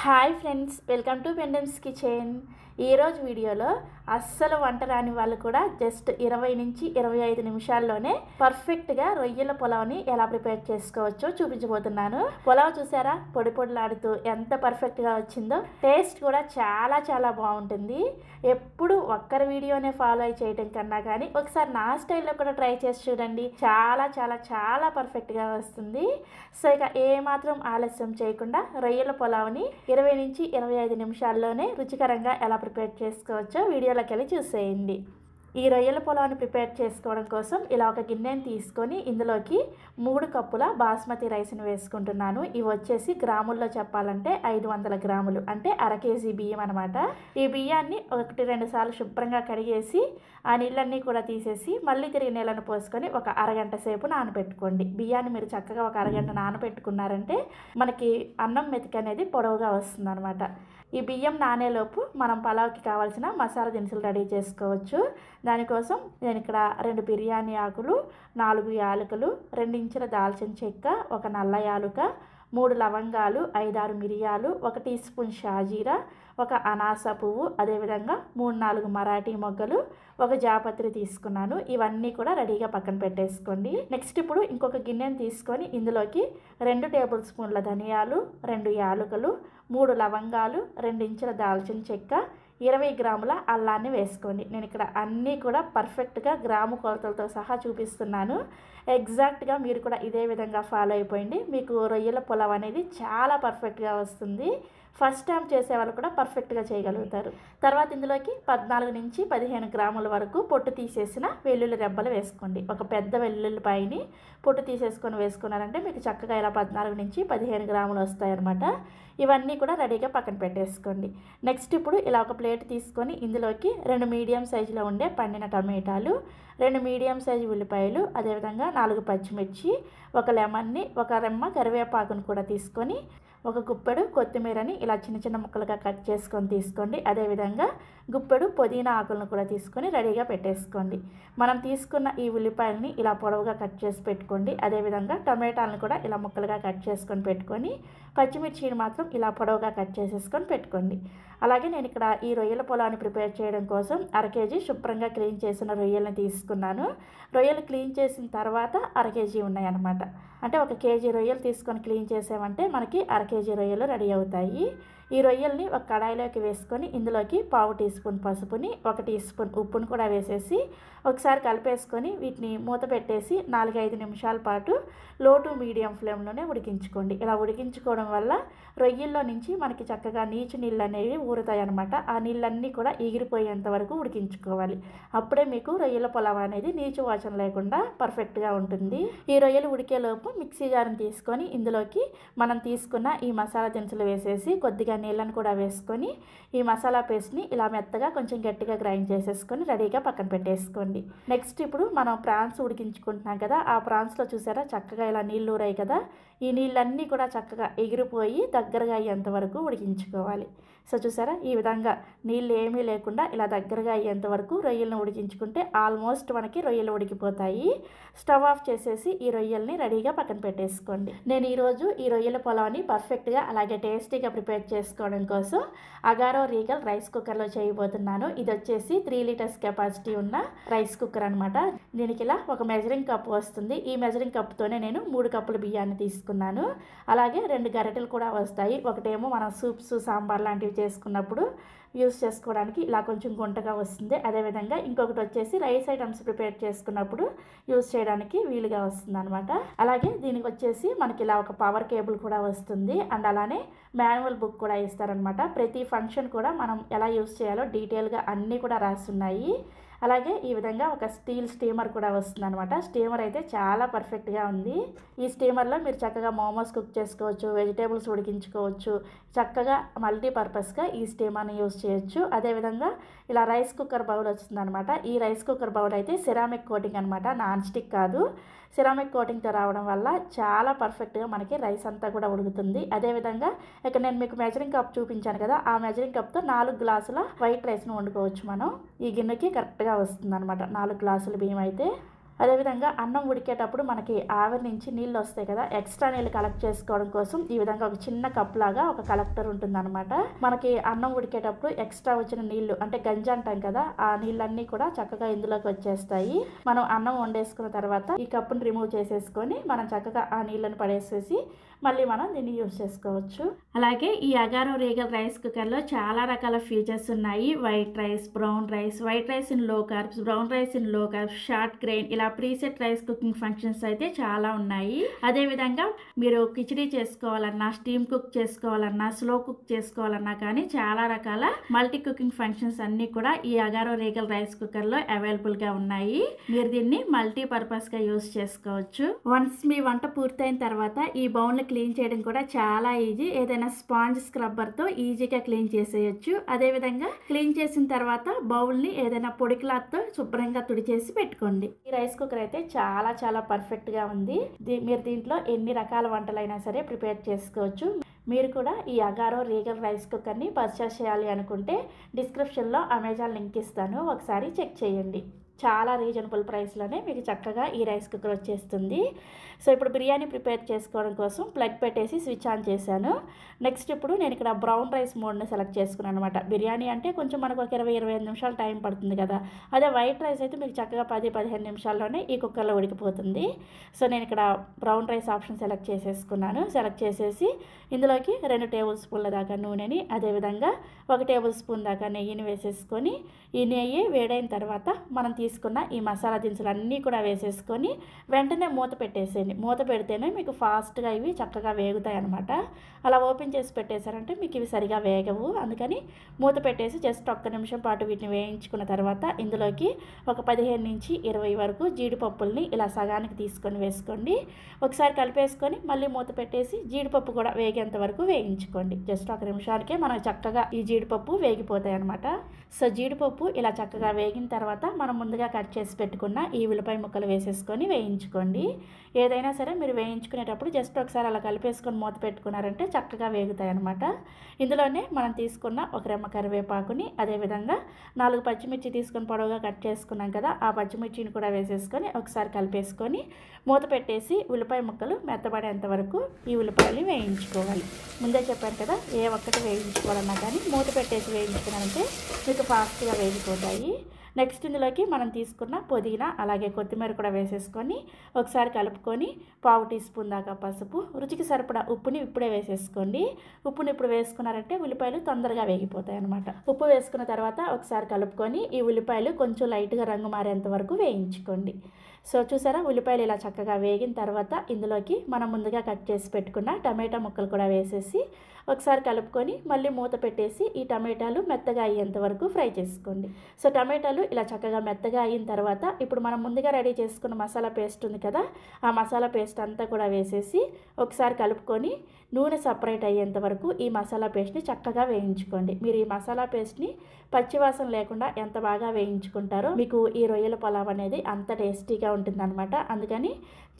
Hi friends, welcome to Pendems kitchen. ఈరోజు వీడియోలో అస్సలు వంట రాని వాళ్ళు కూడా జస్ట్ 20 నుంచి 25 నిమిషాల్లోనే పర్ఫెక్ట్గా రొయ్యల పులావ్ని ఎలా ప్రిపేర్ చేసుకోవచ్చో చూపించబోతున్నాను. పులావ్ చూసారా, పొడి పొడిలాడుతూ ఎంత పర్ఫెక్ట్గా వచ్చిందో. టేస్ట్ కూడా చాలా చాలా బాగుంటుంది. ఎప్పుడు ఒక్కరి వీడియోనే ఫాలో అయి చేయడం కన్నా కానీ ఒకసారి నా స్టైల్లో కూడా ట్రై చేసి చూడండి. చాలా చాలా చాలా పర్ఫెక్ట్గా వస్తుంది. సో ఇక ఏమాత్రం ఆలస్యం చేయకుండా రొయ్యల పులావ్ని 20 నుంచి 25 నిమిషాల్లోనే రుచికరంగా ఎలా ప్రిపేర్ చేసుకోవచ్చో వీడియోలోకి వెళ్ళి చూసేయండి. ఈ రొయ్యల పులావ్ని ప్రిపేర్ చేసుకోవడం కోసం ఇలా ఒక గిన్నెని తీసుకొని ఇందులోకి 3 కప్పుల బాస్మతి రైస్ని వేసుకుంటున్నాను. ఇవి వచ్చేసి గ్రాముల్లో చెప్పాలంటే 500 గ్రాములు, అంటే అర కేజీ బియ్యం అనమాట. ఈ బియ్యాన్ని 1-2 సార్లు శుభ్రంగా కడిగేసి ఆ నీళ్ళన్నీ కూడా తీసేసి మళ్ళీ తిరిగి నీళ్ళను పోసుకొని ఒక అరగంట సేపు నానబెట్టుకోండి. బియ్యాన్ని మీరు చక్కగా ఒక అరగంట నానబెట్టుకున్నారంటే మనకి అన్నం మెతుకు అనేది పొడవుగా వస్తుంది అనమాట. ఈ బియ్యం నానేలోపు మనం పలావ్కి కావాల్సిన మసాలా దినుసులు రెడీ చేసుకోవచ్చు. దానికోసం నేను ఇక్కడ 2 బిర్యానీ ఆకులు, 4 యాలకులు, 2 ఇంచుల దాల్చిన చెక్క, ఒక నల్ల యాలుక, 3 లవంగాలు, 5-6 మిరియాలు, 1 టీ స్పూన్ షాజీరా, ఒక అనాస పువ్వు, అదేవిధంగా 3-4 మరాఠీ మొగ్గలు, ఒక జాపత్రి తీసుకున్నాను. ఇవన్నీ కూడా రెడీగా పక్కన పెట్టేసుకోండి. నెక్స్ట్ ఇప్పుడు ఇంకొక గిన్నెని తీసుకొని ఇందులోకి 2 టేబుల్ స్పూన్ల ధనియాలు, 2 యాలకులు, 3 లవంగాలు, 2 ఇంచుల దాల్చిన చెక్క, 20 గ్రాముల అల్లాన్ని వేసుకోండి. నేను ఇక్కడ అన్నీ కూడా పర్ఫెక్ట్గా గ్రాము కొలతలతో సహా చూపిస్తున్నాను. ఎగ్జాక్ట్గా మీరు కూడా ఇదే విధంగా ఫాలో అయిపోయింది. మీకు రొయ్యల పులావ్ అనేది చాలా పర్ఫెక్ట్గా వస్తుంది. ఫస్ట్ టైం చేసే వాళ్ళు కూడా పర్ఫెక్ట్గా చేయగలుగుతారు. తర్వాత ఇందులోకి 14 నుంచి 15 గ్రాముల వరకు పొట్టు తీసేసిన వెల్లుల్లి రెబ్బలు వేసుకోండి. ఒక పెద్ద వెల్లుల్లిపాయని పొట్టు తీసేసుకొని వేసుకున్నారంటే మీకు చక్కగా ఇలా 14 నుంచి 15 గ్రాములు వస్తాయన్నమాట. ఇవన్నీ కూడా రెడీగా పక్కన పెట్టేసుకోండి. నెక్స్ట్ ఇప్పుడు ఇలా ఒక ప్లేట్ తీసుకొని ఇందులోకి 2 మీడియం సైజులో ఉండే పండిన టమాటాలు, 2 మీడియం సైజు ఉల్లిపాయలు, అదేవిధంగా 4 పచ్చిమిర్చి, ఒక లెమన్ని, ఒక రెమ్మ కరివేపాకును కూడా తీసుకొని ఒక గుప్పెడు కొత్తిమీరని ఇలా చిన్న చిన్న ముక్కలుగా కట్ చేసుకొని తీసుకోండి. అదేవిధంగా గుప్పెడు పుదీనా ఆకులను కూడా తీసుకొని రెడీగా పెట్టేసుకోండి. మనం తీసుకున్న ఈ ఉల్లిపాయలని ఇలా పొడవుగా కట్ చేసి పెట్టుకోండి. అదేవిధంగా టమాటాలను కూడా ఇలా ముక్కలుగా కట్ చేసుకొని పెట్టుకొని పచ్చిమిర్చిని మాత్రం ఇలా పొడవుగా కట్ చేసేసుకొని పెట్టుకోండి. అలాగే నేను ఇక్కడ ఈ రొయ్యల పులావ్ని ప్రిపేర్ చేయడం కోసం అర కేజీ శుభ్రంగా క్లీన్ చేసిన రొయ్యలను తీసుకున్నాను. రొయ్యలు క్లీన్ చేసిన తర్వాత అర కేజీ ఉన్నాయన్నమాట. అంటే 1 కేజీ రొయ్యలు తీసుకొని క్లీన్ చేసామంటే మనకి అర కేజీ రొయ్యలు రెడీ అవుతాయి. ఈ రొయ్యల్ని ఒక కడాయిలోకి వేసుకొని ఇందులోకి 1/2 టీ స్పూన్ పసుపుని, 1 టీ స్పూన్ ఉప్పును కూడా వేసేసి ఒకసారి కలిపేసుకొని వీటిని మూత పెట్టేసి 4-5 నిమిషాల పాటు లో టు మీడియం ఫ్లేమ్లోనే ఉడికించుకోండి. ఇలా ఉడికించుకోవడం వల్ల రొయ్యల్లో నుంచి మనకి చక్కగా నీచు నీళ్ళు అనేవి ఊరుతాయి అనమాట. ఆ నీళ్ళన్నీ కూడా ఎగిరిపోయేంత వరకు ఉడికించుకోవాలి. అప్పుడే మీకు రొయ్యల పులావ్ అనేది నీచు వాసన లేకుండా పర్ఫెక్ట్గా ఉంటుంది. ఈ రొయ్యలు ఉడికేలోపు మిక్సీ జార్ని తీసుకొని ఇందులోకి మనం తీసుకున్న ఈ మసాలా దినుసులు వేసేసి కొద్దిగా నీళ్ళను కూడా వేసుకొని ఈ మసాలా పేస్ట్ని ఇలా మెత్తగా కొంచెం గట్టిగా గ్రైండ్ చేసేసుకొని రెడీగా పక్కన పెట్టేసుకోండి. నెక్స్ట్ ఇప్పుడు మనం ప్రాన్స్ ఉడికించుకుంటున్నాం కదా, ఆ ప్రాన్స్లో చూసారా చక్కగా ఇలా నీళ్ళు ఊరాయి కదా, ఈ నీళ్ళన్నీ కూడా చక్కగా ఎగిరిపోయి దగ్గరగా అయ్యేంత వరకు ఉడికించుకోవాలి. సో చూసారా, ఈ విధంగా నీళ్ళు ఏమీ లేకుండా ఇలా దగ్గరగా అయ్యేంత వరకు రొయ్యలను ఉడికించుకుంటే ఆల్మోస్ట్ మనకి రొయ్యలు ఉడికిపోతాయి. స్టవ్ ఆఫ్ చేసేసి ఈ రొయ్యల్ని రెడీగా పక్కన పెట్టేసుకోండి. నేను ఈరోజు ఈ రొయ్యల పులావ్ని పర్ఫెక్ట్గా అలాగే టేస్టీగా ప్రిపేర్ చేసుకోవడం కోసం అగారో రీగల్ రైస్ కుక్కర్లో చేయబోతున్నాను. ఇది వచ్చేసి 3 లీటర్స్ కెపాసిటీ ఉన్న రైస్ కుక్కర్ అనమాట. దీనికి ఇలా ఒక మెజరింగ్ కప్ వస్తుంది. ఈ మెజరింగ్ కప్తోనే నేను 3 కప్పుల బియ్యాన్ని తీసుకున్నాను. అలాగే 2 గరిటెలు కూడా వస్తాయి. ఒకటేమో మనం సూప్స్, సాంబార్ లాంటివి చేసుకున్నప్పుడు యూస్ చేసుకోవడానికి ఇలా కొంచెం గుంటగా వస్తుంది. అదేవిధంగా ఇంకొకటి వచ్చేసి రైస్ ఐటమ్స్ ప్రిపేర్ చేసుకున్నప్పుడు యూస్ చేయడానికి వీలుగా వస్తుంది అనమాట. అలాగే దీనికి వచ్చేసి మనకి ఇలా ఒక పవర్ కేబుల్ కూడా వస్తుంది. అండ్ అలానే మాన్యువల్ బుక్ కూడా ఇస్తారనమాట. ప్రతి ఫంక్షన్ కూడా మనం ఎలా యూస్ చేయాలో డీటెయిల్గా అన్నీ కూడా రాస్తున్నాయి. అలాగే ఈ విధంగా ఒక స్టీల్ స్టీమర్ కూడా వస్తుంది అనమాట. స్టీమర్ అయితే చాలా పర్ఫెక్ట్గా ఉంది. ఈ స్టీమర్లో మీరు చక్కగా మోమోస్ కుక్ చేసుకోవచ్చు, వెజిటేబుల్స్ ఉడికించుకోవచ్చు. చక్కగా మల్టీపర్పస్గా ఈ స్టీమర్ని యూస్ చేయొచ్చు. అదేవిధంగా ఇలా రైస్ కుక్కర్ బౌల్ వస్తుంది అనమాట. ఈ రైస్ కుక్కర్ బౌల్ అయితే సిరామిక్ కోటింగ్ అనమాట, నాన్ స్టిక్ కాదు. సిరామిక్ కోటింగ్తో రావడం వల్ల చాలా పర్ఫెక్ట్గా మనకి రైస్ అంతా కూడా ఉడుకుతుంది. అదేవిధంగా ఇక్కడ నేను మీకు మెజరింగ్ కప్ చూపించాను కదా, ఆ మెజరింగ్ కప్తో 4 గ్లాసుల వైట్ రైస్ను వండుకోవచ్చు మనం. ఈ గిన్నెకి కరెక్ట్గా వస్తుంది అనమాట 4 గ్లాసుల బియ్యం అయితే. అదేవిధంగా అన్నం ఉడికేటప్పుడు మనకి ఆవిరి నుంచి నీళ్ళు వస్తాయి కదా, ఎక్స్ట్రా నీళ్ళు కలెక్ట్ చేసుకోవడం కోసం ఈ విధంగా ఒక చిన్న కప్ లాగా ఒక కలెక్టర్ ఉంటుందన్నమాట. మనకి అన్నం ఉడికేటప్పుడు ఎక్స్ట్రా వచ్చిన నీళ్లు అంటే గంజి అంటాం కదా, ఆ నీళ్ళన్నీ కూడా చక్కగా ఇందులోకి వచ్చేస్తాయి. మనం అన్నం వండేసుకున్న తర్వాత ఈ కప్పుని రిమూవ్ చేసేసుకొని మనం చక్కగా ఆ నీళ్ళని పడేసేసి మళ్ళీ మనం దీన్ని యూజ్ చేసుకోవచ్చు. అలాగే ఈ అగారో రీగల్ రైస్ కుక్కర్లో చాలా రకాల ఫీచర్స్ ఉన్నాయి. White rice, brown rice, white rice in లో కార్బ్స్, బ్రౌన్ రైస్ ఇన్ లో కార్బ్స్, షార్ట్ గ్రెయిన్, ఇలా ప్రీసెట్ రైస్ కుకింగ్ ఫంక్షన్స్ అయితే చాలా ఉన్నాయి. అదేవిధంగా మీరు కిచిడీ చేసుకోవాలన్నా, స్టీమ్ కుక్ చేసుకోవాలన్నా, స్లో కుక్ చేసుకోవాలన్నా కానీ చాలా రకాల మల్టీ కుకింగ్ ఫంక్షన్స్ అన్నీ కూడా ఈ అగారో రీగల్ రైస్ కుక్కర్లో అవైలబుల్గా ఉన్నాయి. మీరు దీన్ని మల్టీ పర్పస్గా యూజ్ చేసుకోవచ్చు. వన్స్ మీ వంట పూర్తయిన తర్వాత ఈ బౌల్ని క్లీన్ చేయడం కూడా చాలా ఈజీ. ఏదైనా స్పాంజ్ స్క్రబ్బర్తో ఈజీగా క్లీన్ చేసేయచ్చు. అదేవిధంగా క్లీన్ చేసిన తర్వాత బౌల్ని ఏదైనా పొడి క్లాత్తో శుభ్రంగా తుడిచేసి పెట్టుకోండి. ఈ రైస్ కుక్కర్ అయితే చాలా చాలా పర్ఫెక్ట్గా ఉంది. మీరు దీంట్లో ఎన్ని రకాల వంటలైనా సరే ప్రిపేర్ చేసుకోవచ్చు. మీరు కూడా ఈ అగారో రీగల్ రైస్ కుక్కర్ని పర్చేస్ చేయాలి అనుకుంటే డిస్క్రిప్షన్లో అమెజాన్ లింక్ ఇస్తాను, ఒకసారి చెక్ చేయండి. చాలా రీజనబుల్ ప్రైస్లోనే మీకు చక్కగా ఈ రైస్ కుక్కర్ వచ్చేస్తుంది. సో ఇప్పుడు బిర్యానీ ప్రిపేర్ చేసుకోవడం కోసం ప్లగ్ పెట్టేసి స్విచ్ ఆన్ చేశాను. నెక్స్ట్ ఇప్పుడు నేను ఇక్కడ బ్రౌన్ రైస్ మోడ్ని సెలెక్ట్ చేసుకున్నాను అనమాట. బిర్యానీ అంటే కొంచెం మనకు ఒక 20-25 నిమిషాలు టైం పడుతుంది కదా, అదే వైట్ రైస్ అయితే మీకు చక్కగా 10-15 నిమిషాల్లోనే ఈ కుక్కర్లో ఉడికిపోతుంది. సో నేను ఇక్కడ బ్రౌన్ రైస్ ఆప్షన్ సెలెక్ట్ చేసేసుకున్నాను. సెలెక్ట్ చేసేసి ఇందులోకి 2 టేబుల్ స్పూన్ల దాకా నూనెని, అదేవిధంగా 1 టేబుల్ స్పూన్ దాకా నెయ్యిని వేసేసుకొని ఈ నెయ్యి వేడైన తర్వాత మనం తీసుకున్న ఈ మసాలా దినుసులు అన్నీ కూడా వేసేసుకొని వెంటనే మూత పెట్టేసేయండి. మూత పెడితేనే మీకు ఫాస్ట్గా ఇవి చక్కగా వేగుతాయి అనమాట. అలా ఓపెన్ చేసి పెట్టేశారంటే మీకు ఇవి సరిగా వేగవు. అందుకని మూత పెట్టేసి జస్ట్ 1 నిమిషం పాటు వీటిని వేయించుకున్న తర్వాత ఇందులోకి ఒక 15-20 వరకు జీడిపప్పుల్ని ఇలా సగానికి తీసుకొని వేసుకోండి. ఒకసారి కలిపేసుకొని మళ్ళీ మూత పెట్టేసి జీడిపప్పు కూడా వేగేంత వరకు వేయించుకోండి. జస్ట్ 1 నిమిషానికే మనకు చక్కగా ఈ జీడిపప్పు వేగిపోతాయి అనమాట. సో జీడిపప్పు ఇలా చక్కగా వేగిన తర్వాత మనం ముందుగా కట్ చేసి పెట్టుకున్న ఈ ఉల్లిపాయ ముక్కలు వేసేసుకొని వేయించుకోండి. ఏదైనా సరే మీరు వేయించుకునేటప్పుడు జస్ట్ ఒకసారి అలా కలిపేసుకొని మూత పెట్టుకున్నారంటే చక్కగా వేగుతాయి అనమాట. ఇందులోనే మనం తీసుకున్న 1 రెమ్మ కరివేపాకుని, అదేవిధంగా 4 పచ్చిమిర్చి తీసుకొని పొడవుగా కట్ చేసుకున్నాం కదా, ఆ పచ్చిమిర్చిని కూడా వేసేసుకొని ఒకసారి కలిపేసుకొని మూత పెట్టేసి ఉల్లిపాయ ముక్కలు మెత్తబడేంత వరకు ఈ ఉల్లిపాయలు వేయించుకోవాలి. ముందే చెప్పాను కదా, ఏ ఒక్కటి వేయించుకోవాలన్నా కానీ మూత పెట్టేసి వేయించుకున్నారంటే మీకు ఫాస్ట్గా వేగిపోతాయి. నెక్స్ట్ ఇందులోకి మనం తీసుకున్న పుదీనా అలాగే కొత్తిమీర కూడా వేసేసుకొని ఒకసారి కలుపుకొని 1/2 టీ స్పూన్ దాకా పసుపు, రుచికి సరిపడా ఉప్పుని ఇప్పుడే వేసేసుకోండి. ఉప్పుని ఇప్పుడు వేసుకున్నారంటే ఉల్లిపాయలు తొందరగా వేగిపోతాయి అనమాట. ఉప్పు వేసుకున్న తర్వాత ఒకసారి కలుపుకొని ఈ ఉల్లిపాయలు కొంచెం లైట్గా రంగు మారేంత వరకు వేయించుకోండి. సో చూసారా, ఉల్లిపాయలు ఇలా చక్కగా వేగిన తర్వాత ఇందులోకి మనం ముందుగా కట్ చేసి పెట్టుకున్న టమాటా ముక్కలు కూడా వేసేసి ఒకసారి కలుపుకొని మళ్ళీ మూత పెట్టేసి ఈ టమాటాలు మెత్తగా అయ్యేంత వరకు ఫ్రై చేసుకోండి. సో టమాటాలు ఇలా చక్కగా మెత్తగా అయిన తర్వాత ఇప్పుడు మనం ముందుగా రెడీ చేసుకున్న మసాలా పేస్ట్ ఉంది కదా, ఆ మసాలా పేస్ట్ అంతా కూడా వేసేసి ఒకసారి కలుపుకొని నూనె సపరేట్ అయ్యేంత వరకు ఈ మసాలా పేస్ట్ని చక్కగా వేయించుకోండి. మీరు ఈ మసాలా పేస్ట్ని పచ్చివాసన లేకుండా ఎంత బాగా వేయించుకుంటారో మీకు ఈ రొయ్యల పులావ్ అనేది అంత టేస్టీగా ఉంటుందన్నమాట. అందుకని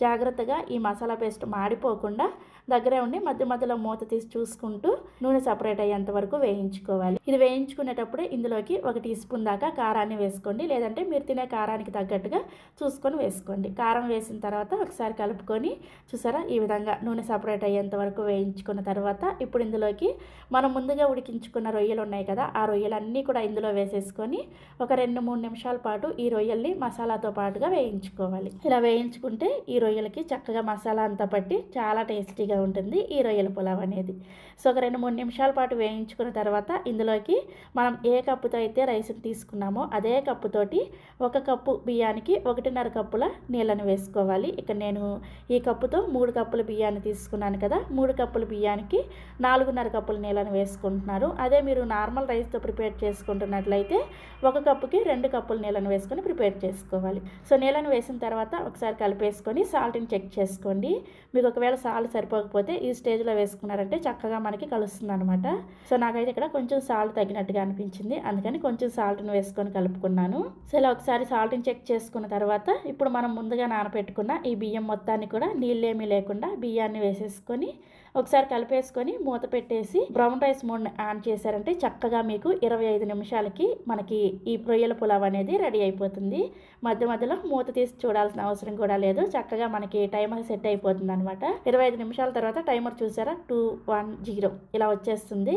జాగ్రత్తగా ఈ మసాలా పేస్ట్ మాడిపోకుండా దగ్గరే ఉండి మధ్య మధ్యలో మూత తీసి చూసుకుంటూ నూనె సపరేట్ అయ్యేంత వరకు వేయించుకోవాలి. ఇది వేయించుకునేటప్పుడు ఇందులోకి 1 టీ స్పూన్ దాకా కారాన్ని వేసుకోండి, లేదంటే మీరు తినే కారానికి తగ్గట్టుగా చూసుకొని వేసుకోండి. కారం వేసిన తర్వాత ఒకసారి కలుపుకొని చూసారా, ఈ విధంగా నూనె సపరేట్ అయ్యేంత వరకు వేయించుకున్న తర్వాత ఇప్పుడు ఇందులోకి మనం ముందుగా ఉడికించుకున్న రొయ్యలు ఉన్నాయి కదా, ఆ రొయ్యలన్నీ కూడా ఇందులో వేసేసుకొని ఒక 2-3 నిమిషాల పాటు ఈ రొయ్యల్ని మసాలాతో పాటుగా వేయించుకోవాలి. ఇలా వేయించుకుంటే ఈ రొయ్యలకి చక్కగా మసాలా అంతా పట్టి చాలా టేస్టీగా ఉంటుంది ఈ రొయ్యల పులావ్ అనేది. సో ఒక 2-3 నిమిషాల పాటు వేయించుకున్న తర్వాత ఇందులోకి మనం ఏ కప్పుతో అయితే రైస్ని తీసుకున్నామో అదే కప్పుతోటి 1 కప్పు బియ్యానికి 1.5 కప్పుల నీళ్ళని వేసుకోవాలి. ఇక్కడ నేను ఈ కప్పుతో 3 కప్పుల బియ్యాన్ని తీసుకున్నాను కదా, 3 కప్పుల బియ్యానికి 4.5 కప్పుల నీళ్ళని వేసుకుంటున్నారు. అదే మీరు నార్మల్ రైస్తో ప్రిపేర్ చేసుకుంటున్నట్లయితే 1 కప్పుకి 2 కప్పుల నీళ్ళని వేసుకొని ప్రిపేర్ చేసుకోవాలి. సో నీళ్ళని వేసిన తర్వాత ఒకసారి కలిపేసుకొని సాల్ట్ని చెక్ చేసుకోండి. మీకు ఒకవేళ సాల్ట్ సరిపోకపోతే ఈ స్టేజ్లో వేసుకున్నారంటే చక్కగా మనకి కలుస్తుంది అనమాట. సో నాకైతే ఇక్కడ కొంచెం సాల్ట్ తగ్గినట్టుగా అనిపించింది, అందుకని కొంచెం సాల్ట్ని వేసుకొని కలుపుకున్నాను. సో ఇలా ఒకసారి సాల్ట్ని చెక్ చేసుకున్న తర్వాత ఇప్పుడు మనం ముందుగా నానబెట్టుకున్న ఈ బియ్యం మొత్తాన్ని కూడా నీళ్ళేమీ లేకుండా బియ్యాన్ని వేసేసుకొని ఒకసారి కలిపేసుకొని మూత పెట్టేసి బ్రౌన్ రైస్ మోడ్ని ఆన్ చేశారంటే చక్కగా మీకు 25 నిమిషాలకి మనకి ఈ రొయ్యల పులావ్ అనేది రెడీ అయిపోతుంది. మధ్య మధ్యలో మూత తీసి చూడాల్సిన అవసరం కూడా లేదు. చక్కగా మనకి టైమర్ సెట్ అయిపోతుంది అనమాట. 25 నిమిషాల తర్వాత టైమర్ చూసారా 210 ఇలా వచ్చేస్తుంది.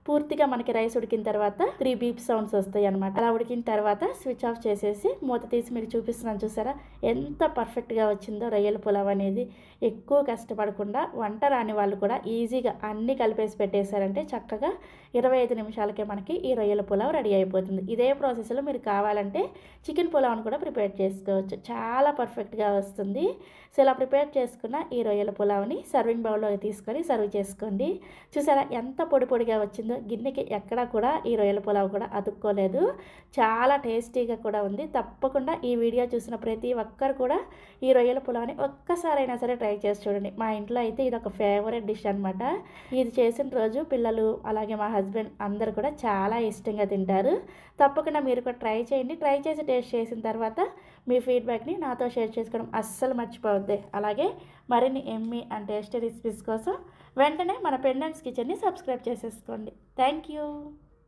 పూర్తిగా మనకి రైస్ ఉడికిన తర్వాత 3 బీప్ సౌండ్స్ వస్తాయి అనమాట. అలా ఉడికిన తర్వాత స్విచ్ ఆఫ్ చేసేసి మూత తీసి మీకు చూపిస్తున్నాను చూసారా ఎంత పర్ఫెక్ట్గా వచ్చిందో రొయ్యల పులావ్ అనేది. ఎక్కువ కష్టపడకుండా వంట రాని వాళ్ళు కూడా ఈజీగా అన్నీ కలిపేసి పెట్టేశారంటే చక్కగా 25 నిమిషాలకే మనకి ఈ రొయ్యల పులావ్ రెడీ అయిపోతుంది. ఇదే ప్రాసెస్లో మీరు కావాలంటే చికెన్ పులావ్ని కూడా ప్రిపేర్ చేసుకోవచ్చు. చాలా పర్ఫెక్ట్గా వస్తుంది. సో ఇలా ప్రిపేర్ చేసుకున్న ఈ రొయ్యల పులావ్ని సర్వింగ్ బౌల్లోకి తీసుకొని సర్వ్ చేసుకోండి. చూసారా ఎంత పొడి పొడిగా వచ్చిందో, గిన్నెకి ఎక్కడా కూడా ఈ రొయ్యల పులావ్ కూడా అతుక్కోలేదు. చాలా టేస్టీగా కూడా ఉంది. తప్పకుండా ఈ వీడియో చూసిన ప్రతి ఒక్కరు కూడా ఈ రొయ్యల పులావ్ని ఒక్కసారైనా సరే ట్రై చేసి చూడండి. మా ఇంట్లో అయితే ఇది ఒక ఫేవరెట్ డిష్ అనమాట. ఇది చేసిన రోజు పిల్లలు అలాగే మా హస్బెండ్ అందరు కూడా చాలా ఇష్టంగా తింటారు. తప్పకుండా మీరు కూడా ట్రై చేయండి. ట్రై చేసి టేస్ట్ చేసిన తర్వాత మీ ఫీడ్బ్యాక్ని నాతో షేర్ చేసుకోవడం అస్సలు మర్చిపోవద్దు. అలాగే మరిన్ని ఎమ్మీ అండ్ టేస్టీ రెసిపీస్ కోసం వెంటనే మన పెండెమ్స్ కిచెన్ని సబ్స్క్రైబ్ చేసేసుకోండి. Thank you.